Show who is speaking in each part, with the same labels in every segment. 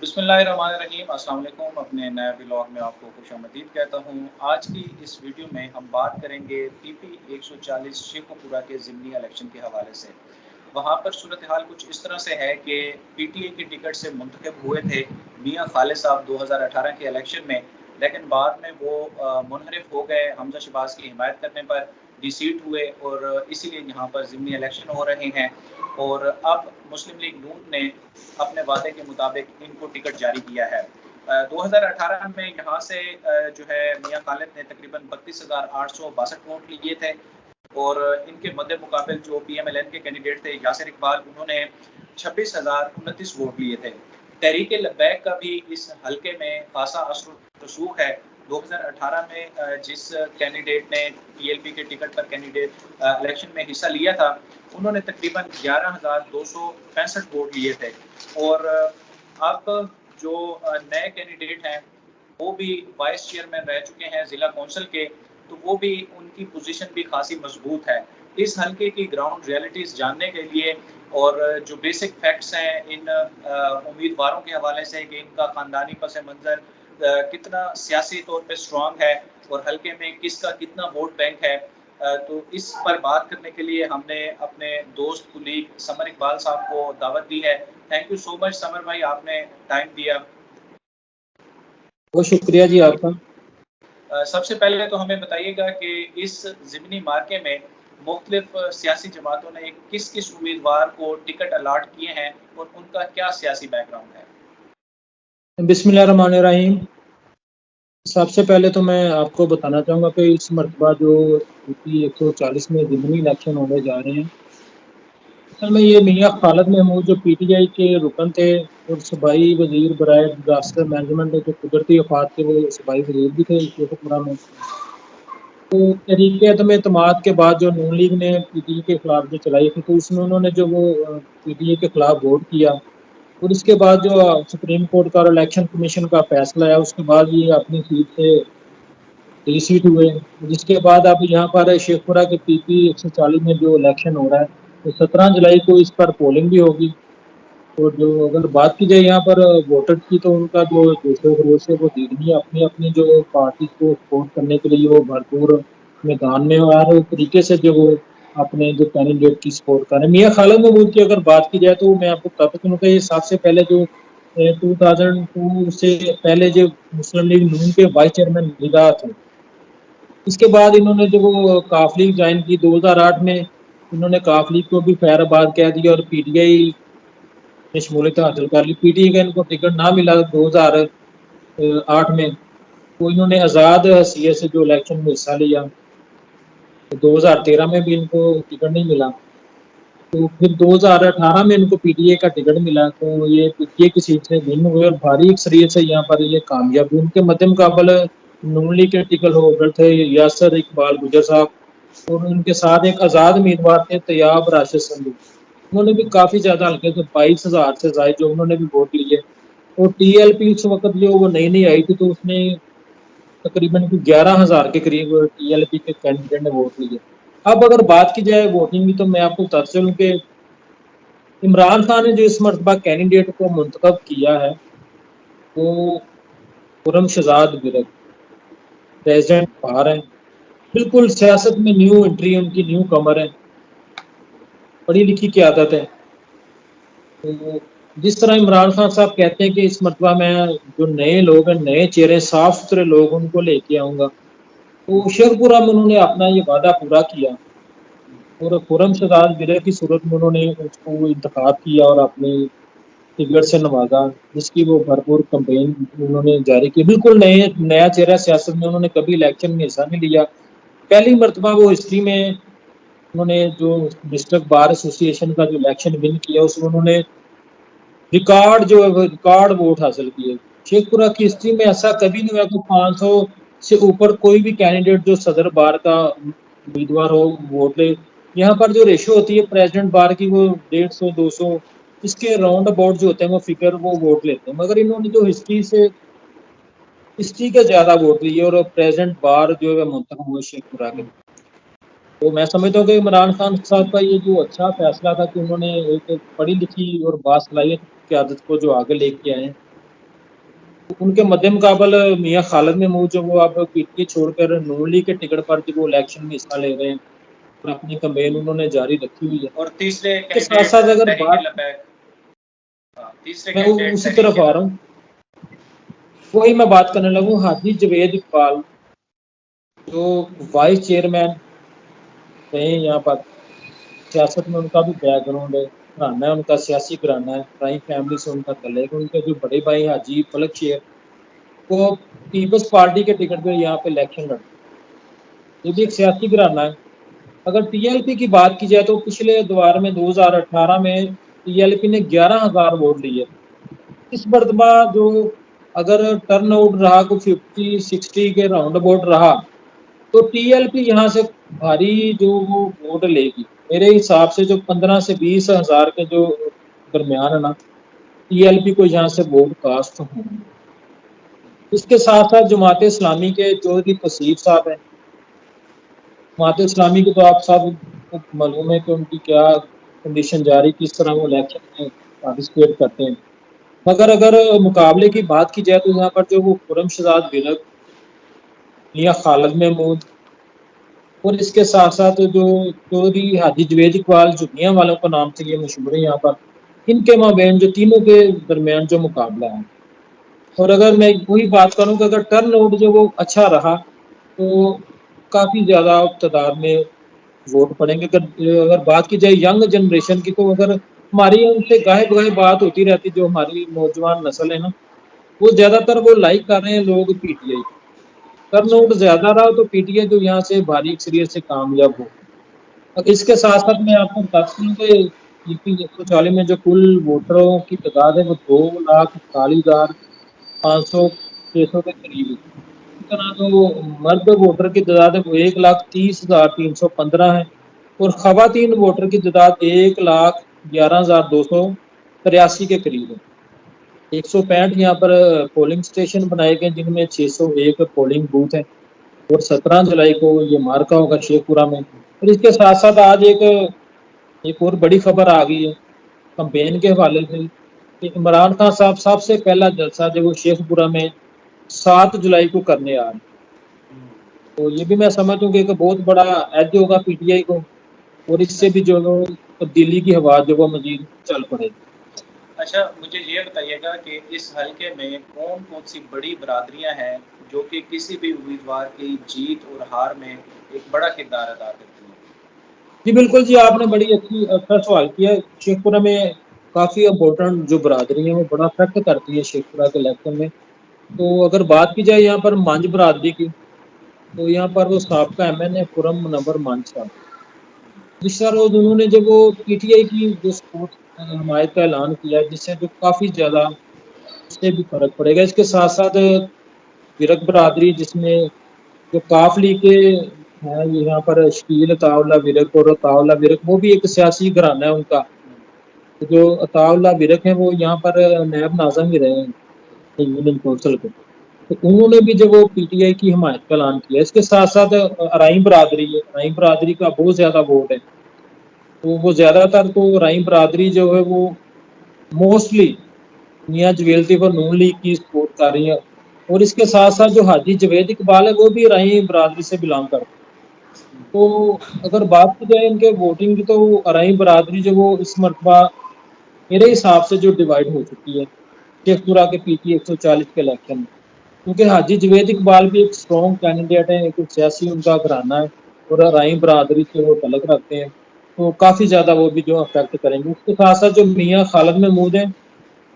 Speaker 1: بسم اللہ الرحمن الرحیم۔ السلام علیکم۔ اپنے نئے ولاگ میں آپ کو خوش آمدید کہتا ہوں۔ آج کی اس ویڈیو میں ہم بات کریں گے پی پی 140 شیخو پورہ کے ضمنی الیکشن کے حوالے سے۔ وہاں پر صورتحال کچھ اس طرح سے ہے کہ پی ٹی اے کی ٹکٹ سے منتخب ہوئے تھے میاں خالد صاحب 2018 کے الیکشن میں، لیکن بعد میں وہ منحرف ہو گئے، حمزہ شہباز کی حمایت کرنے پر ڈی سیٹ ہوئے، اور اسی لیے یہاں پر ضمنی الیکشن ہو رہے ہیں۔ اور اب مسلم لیگ نون نے اپنے وعدے کے مطابق ان کو ٹکٹ جاری کیا ہے۔ 2018 میں یہاں سے جو ہے میاں خالد نے تقریباً 32,862 ووٹ لیے تھے، اور ان کے مد مقابل جو پی ایم ایل این کے کینڈیڈیٹ تھے یاسر اقبال، انہوں نے 26,029 ووٹ لیے تھے۔ تحریک لبیک کا بھی اس حلقے میں خاصا اثر و رسوخ ہے۔ 2018 میں جس کینڈیڈیٹ نے پی ایل پی کے ٹکٹ پر کینڈیڈیٹ الیکشن میں حصہ لیا تھا، انہوں نے تقریباً 11,265 ووٹ لیے تھے۔ اور اب جو نئے کینڈیڈیٹ ہیں وہ بھی وائس چیئرمین رہ چکے ہیں ضلع کونسل کے، تو وہ بھی ان کی پوزیشن بھی خاصی مضبوط ہے۔ اس حلقے کی گراؤنڈ ریئلٹیز جاننے کے لیے اور جو بیسک فیکٹس ہیں ان امیدواروں کے حوالے سے کہ ان کا خاندانی پس منظر کتنا سیاسی طور پہ سٹرانگ ہے اور حلقے میں کس کا کتنا ووٹ بینک ہے، تو اس پر بات کرنے کے لیے ہم نے اپنے دوست کلیگ سمر اقبال صاحب کو دعوت دی ہے۔ تھینک یو سو مچ سمر بھائی، آپ نے ٹائم دیا۔
Speaker 2: بہت شکریہ جی آپ کا۔
Speaker 1: سب سے پہلے تو ہمیں بتائیے گا کہ اس ضمنی مارکے میں مختلف سیاسی جماعتوں نے کس کس امیدوار کو ٹکٹ الاٹ کیے ہیں اور ان کا کیا سیاسی بیک گراؤنڈ ہے؟
Speaker 2: بسم اللہ الرحمن الرحیم۔ سب سے پہلے تو میں آپ کو بتانا چاہوں گا کہ اس مرتبہ جو پی پی 140 میں ضمنی الیکشن ہونے جا رہے ہیں، اصل میں یہ میاں خالد محمود جو پی ٹی آئی کے رکن تھے اور صوبائی وزیر برائے ڈیزاسٹر مینجمنٹ جو قدرتی آفات کے وہ صوبائی وزیر بھی تھے شیخو پورہ میں، تو تحریک عدم اعتماد کے بعد جو نون لیگ نے پی ٹی اے کے خلاف جو چلائی تھی، تو اس میں انہوں نے جو وہ پی ٹی اے کے خلاف ووٹ کیا، اور اس کے بعد جو سپریم کورٹ کا اور الیکشن کمیشن کا فیصلہ ہے، اس کے بعد یہ اپنی سیٹ سے ڈی سیٹ ہوئے، جس کے بعد اب یہاں پر شیخ پورہ کے پی پی 140 میں جو الیکشن ہو رہا ہے، تو 17 جولائی کو اس پر پولنگ بھی ہوگی۔ اور جو اگر بات کی جائے یہاں پر ووٹر کی، تو ان کا جو جوش و خروش ہے وہ دیکھنی ہے، اپنی اپنی جو پارٹی کو سپورٹ کرنے کے لیے وہ بھرپور میدان میں اور طریقے سے جو وہ اپنے جو کینڈیڈیٹ کی سپورٹ کر رہے ہیں۔ میاں خالد محمود کی اگر بات کی جائے تو میں آپ کو بتا دوں کہ یہ سب سے پہلے جو 2002 سے پہلے جو مسلم لیگ نون کے وائس چیئرمین نگاہ تھے، اس کے بعد انہوں نے جو وہ کاف لیگ جوائن کی 2008 میں، انہوں نے کاف لیگ کو بھی خیر آباد کہہ دیا اور پی ٹی آئی نے شمولیت حاصل کر لی۔ پی ٹی آئی کا ان کو ٹکٹ نہ ملا 2008 میں، تو انہوں نے آزاد حیثیت سے جو الیکشن میں حصہ لیا، 2013 میں بھی ان کو ٹکٹ نہیں ملا، تو پھر 2018 میں ان کو پی ٹی اے کا ٹکٹ ملا، تو یہ پی ٹی اے کی سیٹ سے ون ہوئے اور بھاری اکثریت سے یہاں پر یہ کامیاب ہوئے۔ ان کے مد مقابل نون لیگ کے ٹکٹ ہولڈر تھے یاسر اقبال گجر صاحب، اور ان کے ساتھ ایک آزاد امیدوار تھے طیاب راشد سندھو، انہوں نے بھی کافی زیادہ ہلکے سے 22,000 سے زائد جو انہوں نے بھی ووٹ لیے۔ اور ٹی ایل پی اس وقت جو وہ نئی نئی آئی تھی، تو اس نے تقریباً 11,000 کے قریب ٹی ایل پی کے کینڈیڈیٹ نے ووٹ لیے۔ اب اگر بات کی جائے ووٹنگ کی، تو میں آپ کو بتا چلوں کہ عمران خان نے جو اس مرتبہ کینڈیڈیٹ کو منتخب کیا ہے وہ خرم شہزاد گرگ پریزیڈنٹ بہار ہیں، بالکل سیاست میں نیو انٹری، ان کی نیو کمر ہے، پڑھی لکھی قیادت ہے۔ تو جس طرح عمران خان صاحب کہتے ہیں کہ اس مرتبہ میں جو نئے لوگ ہیں، نئے چہرے، صاف ستھرے لوگ، ان کو لے کے آؤں گا، تو شیخ پورہ میں انہوں نے اپنا یہ وعدہ پورا کیا، اور خرم شہزاد گرگ کی صورت میں انہوں نے اس کو انتخاب کیا اور اپنی ٹکٹ سے نوازا، جس کی وہ بھرپور کمپین انہوں نے جاری کی۔ بالکل نیا چہرہ سیاست میں، انہوں نے کبھی الیکشن میں حصہ نہیں لیا، پہلی مرتبہ وہ ہسٹری میں انہوں نے جو ڈسٹرکٹ بار ایسوسی ایشن کا جو الیکشن ون کیا، اس میں انہوں نے ریکارڈ ووٹ حاصل کیے۔ شیخ پورہ کی ہسٹری میں ایسا کبھی نہیں ہوا کہ 500 سے اوپر کوئی بھی کینڈیڈیٹ جو صدر بار کا امیدوار ہو ووٹ لے۔ یہاں پر جو ریشو ہوتی ہے پریزیڈنٹ بار کی، وہ 150 200 اس کے راؤنڈ اباؤٹ جو ہوتے ہیں وہ فگر وہ ووٹ لیتے ہیں، مگر انہوں نے جو ہسٹری کے زیادہ ووٹ لیے اور پریزیڈنٹ بار جو ہے منتخب ہوئے شیخ پورہ کے۔ تو میں سمجھتا ہوں کہ عمران خان صاحب کا یہ جو اچھا فیصلہ تھا کہ انہوں نے ایک پڑھی لکھی اور باصلاحیت قیادت کو جو آگے لے کے آئے ہیں، ان کے مد مقابل میاں خالد محمود جو وہ اب پی ٹی چھوڑ کر نون لیگ کے ٹکٹ پر جو وہ الیکشن میں حصہ لے رہے ہیں اور اپنی کمپین انہوں نے جاری رکھی ہوئی ہے.
Speaker 1: اور تیسرے
Speaker 2: اس کے ساتھ ساتھ
Speaker 1: کینڈیڈیٹ
Speaker 2: اگر
Speaker 1: تحریک
Speaker 2: بات
Speaker 1: لبیک، تیسرے
Speaker 2: میں
Speaker 1: کینڈیڈیٹ
Speaker 2: اسی طرف آ رہا ہوں، وہی میں بات کرنے لگوں. حاجی جوید اقبال جو وائس چیئرمین رہے ہیں یہاں پر، سیاست میں ان کا بھی بیک گراؤنڈ ہے، گھرانہ ہے ان کا، سیاسی گھرانہ ہے، رائی فیملی سے ان کا تعلق ہے. ان کے جو بڑے بھائی حاجی فلک شیر وہ پیپلز پارٹی کے ٹکٹ پہ یہاں پہ الیکشن لڑتے ہیں. یہ بھی ایک سیاسی گھرانہ ہے. اگر ٹی ایل پی کی بات کی جائے تو پچھلے دوار میں 2018 میں ٹی ایل پی نے 11,000 ووٹ لیے. اس مرتبہ جو اگر ٹرن آؤٹ رہا کو 50-60 کے راؤنڈ اباؤٹ رہا تو ٹی ایل پی یہاں سے بھاری جو وہ ووٹ لے گی. میرے حساب سے جو 15 سے 20 ہزار کے جو درمیان ہے نا، ٹی ایل پی کو یہاں سے ووٹ کاسٹ ہوں گے. اس کے ساتھ ساتھ جماعت اسلامی کے چودھری کثیر صاحب ہیں. جماعت اسلامی کو تو آپ سب کو معلوم ہے کہ ان کی کیا کنڈیشن جاری، کس طرح وہ الیکشن میں پارٹیسپیٹ کرتے ہیں. مگر اگر مقابلے کی بات کی جائے تو یہاں پر جو وہ خرم شہزاد ورک، میاں خالد محمود اور اس کے ساتھ ساتھ جو چودھری حاجی جوید اقبال جو میاں والوں کا نام سے یہ مشہور ہے یہاں پر، ان کے مابین جو تینوں کے درمیان جو مقابلہ ہے. اور اگر میں وہی بات کروں کہ اگر ٹرن آؤٹ جو وہ اچھا رہا تو کافی زیادہ تعداد میں ووٹ پڑیں گے. اگر بات کی جائے ینگ جنریشن کی تو اگر ہماری ان سے گاہے بگاہے بات ہوتی رہتی، جو ہماری نوجوان نسل ہے نا وہ زیادہ تر وہ لائک کر رہے ہیں لوگ P T I. Turn out زیادہ رہا تو پی ٹی آئی جو یہاں سے بھاری اکثریت سے کامیاب ہو. اس کے ساتھ ساتھ میں آپ کو بتا دوں کہ پی پی 140 میں جو کل ووٹروں کی تعداد ہے وہ 2,41,500 کے قریب ہے. اس طرح جو مرد ووٹر کی تعداد ہے وہ 1,30,315 ہے اور خواتین ووٹر کی تعداد 1,11,283 کے قریب ہے. 165 یہاں پر پولنگ اسٹیشن بنائے گئے جن میں 601 پولنگ بوتھ ہیں اور 17 جولائی کو یہ مارکا ہوگا شیخ پورہ میں. اور اس کے ساتھ ساتھ آج ایک اور بڑی خبر آ گئی ہے کمپین کے حوالے سے کہ عمران خان صاحب سب سے پہلا جلسہ جو وہ شیخ پورہ میں 7 جولائی کو کرنے آ رہے ہیں. تو یہ بھی میں سمجھوں کہ ایک بہت بڑا ایج ہوگا پی ٹی آئی کو اور اس سے بھی جو تبدیلی کی ہوا جو وہ مزید چل پڑے گی.
Speaker 1: اچھا مجھے یہ بتائیے گا کہ اس حلقے میں کون کون سی بڑی برادریاں ہیں جو کہ کسی بھی امیدوار کی جیت اور ہار میں ایک بڑا کردار ادا کرتی ہیں؟
Speaker 2: جی بالکل جی، آپ نے بڑی اچھا سوال کیا. شیخ پورہ میں کافی امپورٹنٹ جو برادری ہیں وہ بڑا افیکٹ کرتی ہے شیخ پورہ کے الیکشن میں. تو اگر بات کی جائے یہاں پر مانج برادری کی تو یہاں پر وہ سابقہ ایم این اے خرم منور مانج صاحب، جس کا روز انہوں نے جب وہ پی ٹی آئی کی جو سپورٹ حمایت کا اعلان کیا جس سے جو کافی زیادہ اس سے بھی فرق پڑے گا. اس کے ساتھ ساتھ ورک برادری جس میں جو کاف لیگ کے ہیں یہاں پر شکیل عطا اللہ ورک اور عطا اللہ ورک وہ بھی ایک سیاسی گھرانہ ہے ان کا. جو عطا اللہ ورک ہیں وہ یہاں پر نیب ناظم بھی رہے ہیں یونین کونسل کے. تو انہوں نے بھی جب وہ پی ٹی آئی کی حمایت کا اعلان کیا. اس کے ساتھ ساتھ ارائیں برادری ہے، ارائیں برادری کا بہت زیادہ ووٹ ہے. تو وہ زیادہ تر تو ارائیں برادری جو ہے وہ موسٹلی میاں جویلتی پر نون لیگ کی سپورٹ کر رہی ہے. اور اس کے ساتھ ساتھ جو حاجی جوید اقبال ہے وہ بھی ارائیں برادری سے بلانگ کرتے ہیں. تو اگر بات کی جائے ان کے ووٹنگ کی تو ارائیں برادری جو وہ اس مرتبہ میرے حساب سے جو ڈیوائیڈ ہو چکی ہے شیخ پورہ کے پی ٹی 140 کے الیکشن میں. کیونکہ حاجی جوید اقبال بھی ایک اسٹرانگ کینڈیڈیٹ ہے، ایک سیاسی ان کا گھرانہ ہے اور ارائیں برادری سے وہ تعلق رکھتے ہیں تو کافی زیادہ وہ بھی جو افیکٹ کریں گے. اس کے ساتھ ساتھ جو میاں خالد محمود ہیں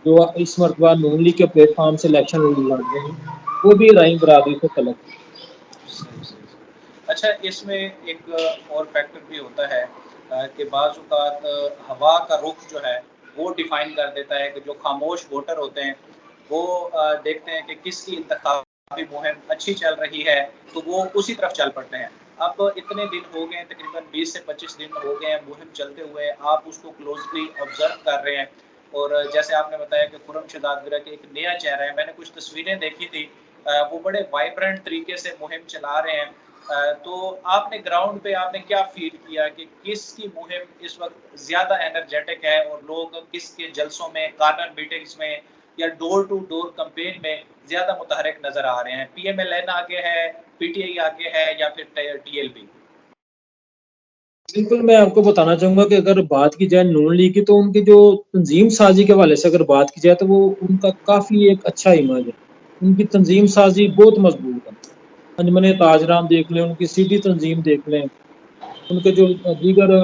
Speaker 2: جو اس مرتبہ نون لیگ کے پلیٹ فارم سے الیکشن لڑ رہے ہیں وہ بھی ارائیں برادری سے تعلق.
Speaker 1: اچھا اس میں ایک اور فیکٹر بھی ہوتا ہے کہ بعض اوقات ہوا کا رخ جو ہے وہ ڈیفائن کر دیتا ہے کہ جو خاموش ووٹر ہوتے ہیں وہ دیکھتے ہیں کہ کس کی انتخابی مہم اچھی چل رہی ہے تو وہ اسی طرف چل پڑتے ہیں. اب اتنے دن ہو گئے، تقریباً 20 سے 25 دن ہو گئے ہیں مہم چلتے ہوئے، آپ اس کو کلوزلی آبزرو کر رہے ہیں اور جیسے آپ نے بتایا کہ خرم شہزاد ورک ایک نیا چہرہ ہے. میں نے کچھ تصویریں دیکھی تھی، وہ بڑے وائبرنٹ طریقے سے مہم چلا رہے ہیں. تو آپ نے گراؤنڈ پہ آپ نے کیا فیل کیا کہ کس کی مہم اس وقت زیادہ انرجیٹک ہے اور لوگ کس کے جلسوں میں، کارنر میٹنگز میں یا ڈور ٹو ڈور کمپین میں زیادہ متحرک نظر آ رہے ہیں؟ پی ایم ایل این آگے ہے، پی ٹی آئی آگے ہے، یا پھر ٹی ایل پی؟
Speaker 2: بالکل، میں آپ کو بتانا چاہوں گا کہ اگر بات کی جائے نون لیگ کی، تو ان کی جو تنظیم سازی کے حوالے سے اگر بات کی جائے تو وہ ان کا کافی ایک اچھا امیج ہے. ان کی تنظیم سازی بہت مضبوط ہے. انجمن تاجران دیکھ لیں، ان کی سٹی تنظیم دیکھ لیں، ان کے جو دیگر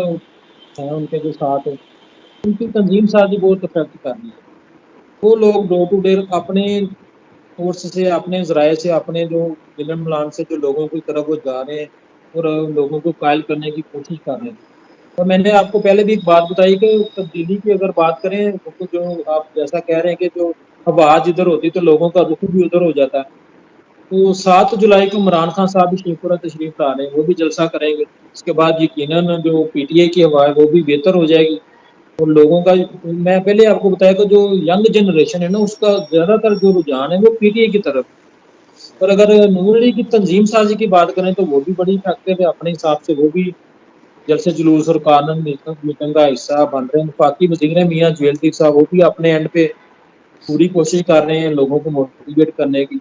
Speaker 2: ہیں ان کے جو ساتھ ان کی تنظیم سازی بہت افیکٹ کر رہی ہے. وہ لوگ ڈور ٹو ڈور اپنے سورس سے، اپنے ذرائع سے، اپنے جو ملن ملان سے جو لوگوں کی طرف وہ جا رہے ہیں اور لوگوں کو قائل کرنے کی کوشش کر رہے ہیں. اور میں نے آپ کو پہلے بھی ایک بات بتائی کہ تبدیلی کی اگر بات کریں تو جو آپ جیسا کہہ رہے ہیں کہ جو آواز ادھر ہوتی تو لوگوں کا رخ بھی ادھر ہو جاتا ہے. تو 7 جولائی کو عمران خان صاحب بھی شیخ پورہ تشریف لا رہے ہیں، وہ بھی جلسہ کریں گے. اس کے بعد یقیناً جو پی ٹی آئی کی ہوا ہے وہ بھی بہتر ہو جائے گی. اور لوگوں کا، میں پہلے آپ کو بتایا کہ جو ینگ جنریشن ہے نا، اس کا زیادہ تر جو رجحان ہے وہ پی ٹی آئی کی طرف. اور اگر نون لیگ کی تنظیم سازی کی بات کریں تو وہ بھی بڑی افیکٹو ہے اپنے حساب سے. وہ بھی جلسے جلوس اور قانون میٹنگ کا حصہ بن رہے ہیں. وفاقی وزیر میاں جویل طیب صاحب وہ بھی اپنے اینڈ پہ پوری کوشش کر رہے ہیں لوگوں کو موٹیویٹ کرنے کی.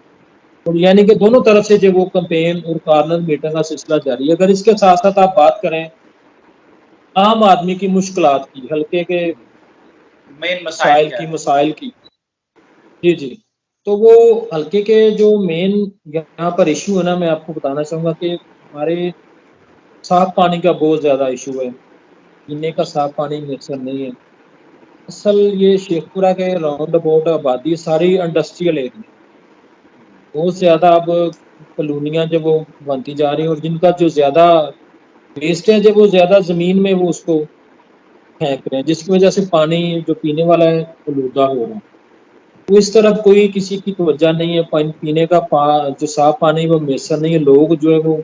Speaker 2: اور یعنی کہ دونوں طرف سے جو وہ کمپین اور کارنر میٹنگ کا سلسلہ جاری ہے. اگر اس کے ساتھ ساتھ آپ بات کریں عام آدمی کی مشکلات کی، حلقے کے
Speaker 1: مین مسائل کیا ہے؟
Speaker 2: مسائل کی، جی جی، تو وہ حلقے کے جو مین یہاں پر ایشو ہے نا، میں آپ کو بتانا چاہوں گا کہ ہمارے صاف پانی کا بہت زیادہ ایشو ہے. پینے کا صاف پانی میسر نہیں ہے. اصل یہ شیخ پورہ کے راؤنڈ اباؤٹ آبادی ساری انڈسٹریل ایریا، بہت زیادہ اب کالونیاں جب وہ بنتی جا رہی ہیں اور جن کا جو زیادہ ویسٹ ہے جب وہ زیادہ زمین میں وہ اس کو پھینک رہے ہیں، جس کی وجہ سے پانی جو پینے والا ہے آلودہ ہو رہا ہے. تو اس طرف کوئی کسی کی توجہ نہیں ہے. پینے کا جو صاف پانی وہ میسر نہیں ہے. لوگ جو ہے وہ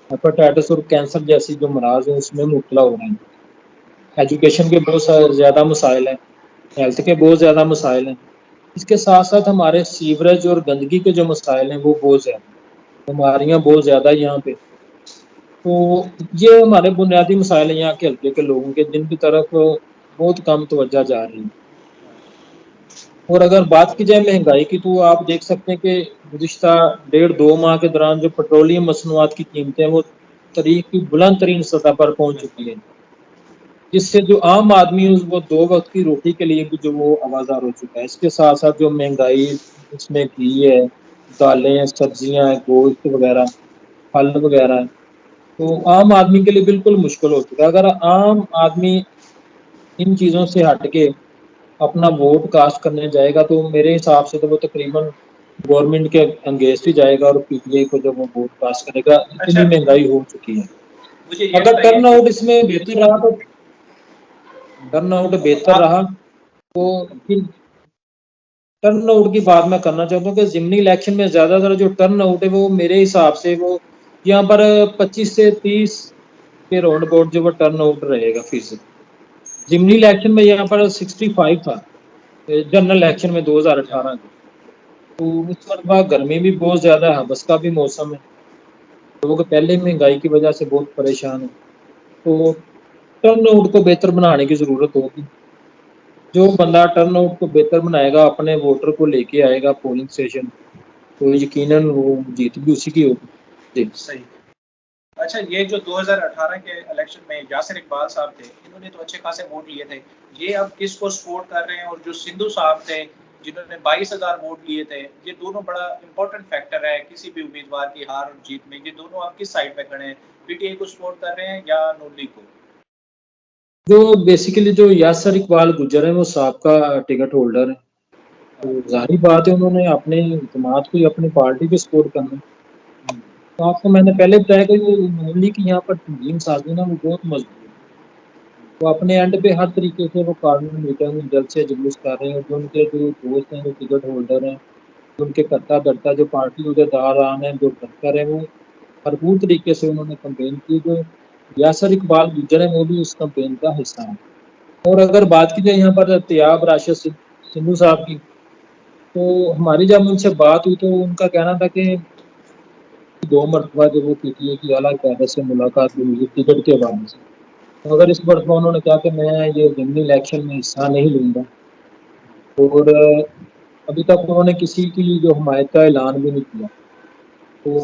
Speaker 2: ہیپاٹائٹس اور کینسر جیسی جو مرض ہیں اس میں مبتلا ہو رہے ہیں. ایجوکیشن کے بہت زیادہ مسائل ہیں، ہیلتھ کے بہت زیادہ مسائل ہیں. اس کے ساتھ ساتھ ہمارے سیوریج اور گندگی کے جو مسائل ہیں وہ بہت زیادہ، بیماریاں بہت زیادہ ہیں یہاں پہ. تو یہ ہمارے بنیادی مسائل ہیں یہاں کے حلقے کے لوگوں کے، جن کی طرف بہت کم توجہ جا رہی ہے. اور اگر بات کی جائے مہنگائی کی تو آپ دیکھ سکتے ہیں کہ گزشتہ 1.5-2 ماہ کے دوران جو پیٹرولیم مصنوعات کی قیمتیں وہ تاریخ کی بلند ترین سطح پر پہنچ چکی ہیں، جس سے جو عام آدمی ہے وہ 2 وقت کی روٹی کے لیے بھی جو وہ آوازار ہو چکا ہے. اس کے ساتھ ساتھ جو مہنگائی، اس میں گھی ہے، دالیں، سبزیاں، گوشت وغیرہ، پھل وغیرہ، تو عام آدمی کے لیے بالکل مشکل ہو چکا ہے. اگر عام آدمی ان چیزوں سے ہٹ کے اپنا ووٹ کاسٹ کرنے جائے گا تو میرے حساب سے تو وہ تقریباً گورنمنٹ کے انگیزٹ ہی جائے گا اور پی ٹی آئی کو جب وہ ووٹ کاسٹ کرے گا.
Speaker 1: اچھا،
Speaker 2: اتنی مہنگائی ہو چکی ہے.
Speaker 1: مجھے یہ
Speaker 2: اگر
Speaker 1: بتائیے
Speaker 2: ٹرن
Speaker 1: کہ
Speaker 2: آؤٹ اس میں بہتر رہا تو ٹرن آؤٹ بہتر
Speaker 1: آپ
Speaker 2: رہا تو ٹرن آؤٹ کی بات میں کرنا چاہتا ہوں کہ ضمنی الیکشن میں زیادہ تر جو ٹرن آؤٹ ہے وہ میرے حساب سے وہ یہاں پر 25 سے 30 کے راؤنڈ اباؤٹ جو وہ ٹرن آؤٹ رہے گا فیصد. ضمنی الیکشن میں یہاں پر 65 تھا جنرل الیکشن میں 2018 کے. تو اس مرتبہ گرمی بھی بہت زیادہ ہے، حبس کا بھی موسم ہے، لوگ پہلے مہنگائی کی وجہ سے بہت پریشان ہیں. تو ٹرن آؤٹ کو بہتر بنانے کی ضرورت ہوگی. جو بندہ ٹرن آؤٹ کو بہتر بنائے گا، اپنے ووٹر کو لے کے آئے گا پولنگ اسٹیشن، تو یقیناً وہ جیت بھی اسی کی ہوگی. جی
Speaker 1: صحیح. اچھا، یہ جو 2018 کے الیکشن میں یاسر اقبال صاحب تھے، انہوں نے تو اچھے خاصے ووٹ لیے تھے. یہ اب کس کو سپورٹ کر رہے ہیں؟ اور جو سندھو صاحب تھے جنہوں نے 22,000 ووٹ لیے تھے، یہ دونوں بڑا امپورٹنٹ فیکٹر ہے کسی بھی امیدوار کی ہار اور جیت میں. یہ دونوں آپ کس سائڈ پہ کھڑے ہیں؟ پی ٹی آئی کو سپورٹ کر رہے ہیں یا نون لیگ کو؟
Speaker 2: جو بیسیکلی جو یاسر اقبال گجر ہیں وہ سابقہ ٹکٹ ہولڈر ہیں. تو ظاہری بات ہے انہوں نے اپنے اعتماد کو اپنی پارٹی پہ سپورٹ کرنا. تو آپ کو میں نے پہلے بتایا کہ وہ نون لیگ کی یہاں پر تنظیم سازی نا وہ بہت مضبوط ہے. وہ اپنے اینڈ پہ ہر طریقے سے وہ کارنر میٹنگ جلد سے جلوس کر رہے ہیں. جو ان کے جو دوست ہیں جو ٹکٹ ہولڈر ہیں، ان کے کرتا دھرتا جو پارٹی عہدیدار ہیں، جو ورکر ہیں، وہ بھرپور طریقے سے انہوں نے کمپین کی. جو یاسر اقبال گجر ہیں وہ بھی اس کمپین کا حصہ ہیں. اور اگر بات کی جائے یہاں پر طیاب راشد سندھو صاحب کی، تو ہماری جب ان سے بات ہوئی تو ان کا کہنا تھا کہ 2 مرتبہ جب وہ پی ٹی اے کی اعلیٰ قیادت سے ملاقات بھی ہوئی ٹکٹ کے حوالے سے، تو اگر اس مرتبہ انہوں نے کہا کہ میں یہ ضمنی الیکشن میں حصہ نہیں لوں گا. اور ابھی تک انہوں نے کسی کی جو حمایت کا اعلان بھی نہیں کیا. تو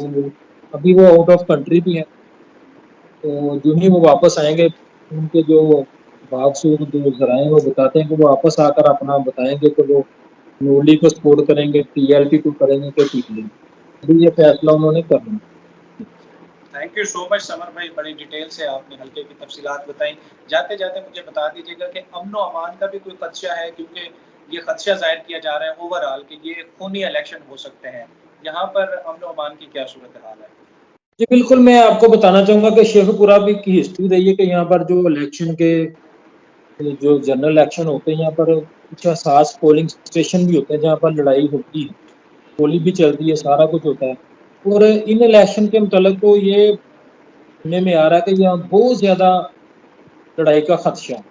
Speaker 2: ابھی وہ آؤٹ آف کنٹری بھی ہیں. تو جو ہی وہ واپس آئیں گے ان کے جو باخصوص جو ذرائع ہیں وہ بتاتے ہیں کہ وہ واپس آ کر اپنا بتائیں گے کہ وہ نولی کو سپورٹ کریں گے, ٹی ایل پی کو کریں گے کہ پی ٹی ایم. ابھی یہ فیصلہ انہوں نے کرنا.
Speaker 1: تھینک یو سو مچ سمر بھائی, بڑی ڈیٹیل سے آپ نے حلقے کی تفصیلات بتائیں. جاتے جاتے مجھے بتا دیجیے گا کہ امن و امان کا بھی کوئی خدشہ ہے, کیونکہ یہ خدشہ ظاہر کیا جا رہا ہے اوور آل کہ یہ خونی الیکشن ہو سکتے ہیں, یہاں پر امن و امان کی کیا صورتحال ہے؟
Speaker 2: جی بالکل, میں آپ کو بتانا چاہوں گا کہ شیخ پورہ بھی کی ہسٹری رہی ہے کہ یہاں پر جو الیکشن کے جو جنرل الیکشن ہوتے ہیں یہاں پر کچھ حساس پولنگ اسٹیشن بھی ہوتے ہیں جہاں پر لڑائی ہوتی ہے, گولی بھی چلتی ہے, سارا کچھ ہوتا ہے. اور ان الیکشن کے متعلق تو یہ سننے میں آ رہا ہے کہ یہاں بہت زیادہ لڑائی کا خدشہ ہے.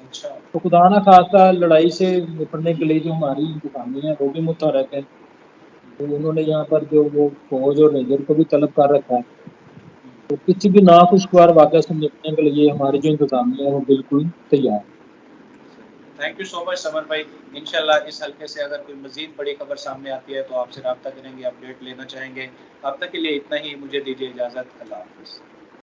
Speaker 1: اچھا,
Speaker 2: تو خدا نہ خواستہ لڑائی سے نپٹنے کے لیے جو ہماری انتظامیہ ہے وہ بھی متحرک ہے. تو انہوں نے یہاں پر جو وہ فوج اور ریجر کو بھی طلب کر رکھا ہے. تو کسی بھی ناخوشگوار واقعہ سے نپٹنے کے لیے ہماری جو انتظامیہ ہے وہ بالکل تیار ہے.
Speaker 1: تھینک یو سو مچ سمر بھائی. انشاءاللہ اس حلقے سے اگر کوئی مزید بڑی خبر سامنے آتی ہے تو آپ سے رابطہ کریں گے, اپڈیٹ لینا چاہیں گے. اب تک کے لیے اتنا ہی, مجھے دیجیے اجازت. اللہ حافظ.